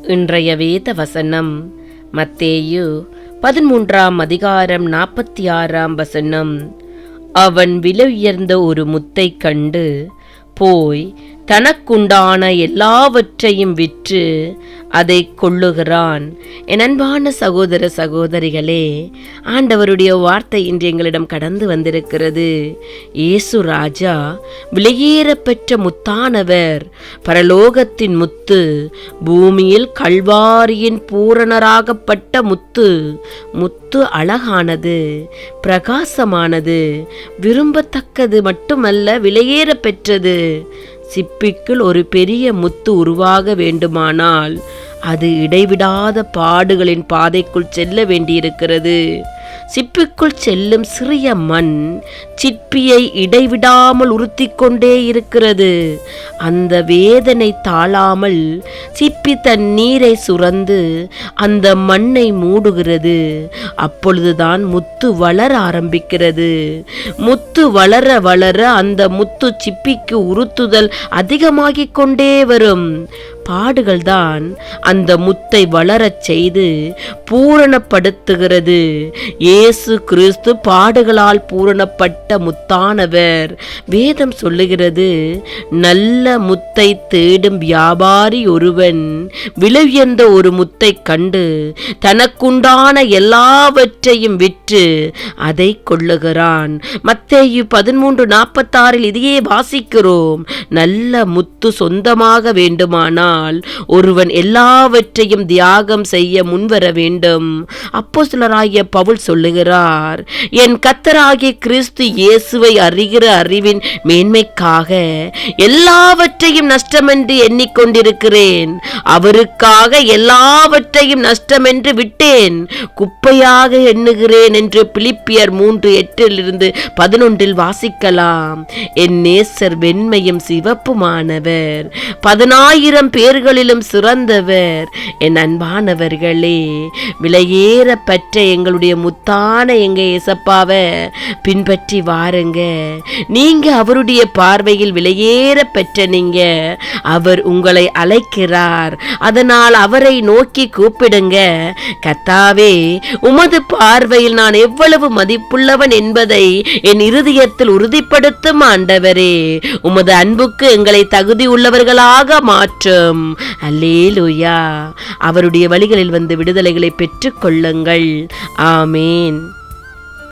இன்றைய வேத வசனம் மத்தேயு 13:46 அவன் விலையுயர்ந்த ஒரு முத்தை கண்டு போய் தனக்குண்டான எல்லாவற்றையும் விற்று அதை கொள்ளுகிறான். என் அன்பான சகோதர சகோதரிகளே, ஆண்டவருடைய வார்த்தை இன்று எங்களிடம் கடந்து வந்திருக்கிறது. இயேசு ராஜா விலையேறப்பெற்ற முத்தானவர், பரலோகத்தின் முத்து, பூமியில் கல்வாரியின் பூரணராகப்பட்ட முத்து. முத்து அழகானது, பிரகாசமானது, விரும்பத்தக்கது மட்டுமல்ல, விலையேற பெற்றது. சிப்பிக்குள் ஒரு பெரிய முத்து உருவாக வேண்டுமானால் அது இடைவிடாத பாடுகளின் பாதைக்குள் செல்ல வேண்டியிருக்கிறது. சிப்பிக்குள் செல்லும் சிறிய மண் சிப்பியை இடைவிடாமல் உறுத்தி கொண்டே இருக்கிறது. அந்த வேதனை தாழாமல் சிப்பி தன் நீரை சுரந்து அந்த மண்ணை மூடுகிறது. அப்பொழுதுதான் முத்து வளர ஆரம்பிக்கிறது. முத்து வளர வளர அந்த முத்து சிப்பிக்கு உறுத்துதல் அதிகமாகிக் கொண்டே வரும். பாடுகள்தான் அந்த முத்தை வளரச் செய்து பூரணப்படுத்துகிறது. இயேசு கிறிஸ்து பாடுகளால் பூரணப்பட்ட முத்தானவர். வேதம் சொல்லுகிறது, நல்ல முத்தை தேடும் வியாபாரி ஒருவன் விலையுயர்ந்த ஒரு முத்தை கண்டு தனக்குண்டான எல்லாவற்றையும் விற்று அதை கொள்ளுகிறான். மத்தேயு 13:46 இதையே வாசிக்கிறோம். நல்ல முத்து சொந்தமாக வேண்டுமானால் ஒருவன் எல்லாவற்றையும் தியாகம் செய்ய முன்வர வேண்டும். அப்போஸ்தலராகிய பவுல் சொல்லுகிறார், என் கர்த்தராகிய கிறிஸ்து இயேசுவை அறிகிற அறிவின் மேன்மைக்காக எல்லாவற்றையும் நஷ்டமென்று எண்ணிக்கொண்டிருக்கிறேன். அவருக்காக எல்லாவற்றையும் நஷ்டமென்று விட்டேன், குப்பையாக எண்ணுகிறேன் என்று பிலிப்பியர் 3:8-11 வாசிக்கலாம். என் நேசர் வெண்மையும் சிவப்புமானவர், 10,000 பேர்களிலும் சிறந்தவர். என் அன்பானவர்களே, விலையேற பெற்ற எங்களுடைய முத்தான எங்க இயேசப்பாவை பின்பற்றி வாருங்க. நீங்க அவருடைய பார்வையில் விலையேற பெற்ற நீங்க. அவர் உங்களை அழைக்கிறார். அதனால் அவரை நோக்கி கூப்பிடுங்க. கர்த்தாவே, உமது பார்வையில் நான் எவ்வளவு மதிப்புள்ளவன் என்பதை என் இருதயத்தில் உறுதிப்படுத்தும் ஆண்டவரே. உமது அன்புக்கு எங்களை தகுதி உள்ளவர்களாக மாற்றும். அல்லேலூயா. அவருடைய வழிகளில் வந்து விடுதலைகளை பெற்றுக் கொள்ளுங்கள். ஆமேன்.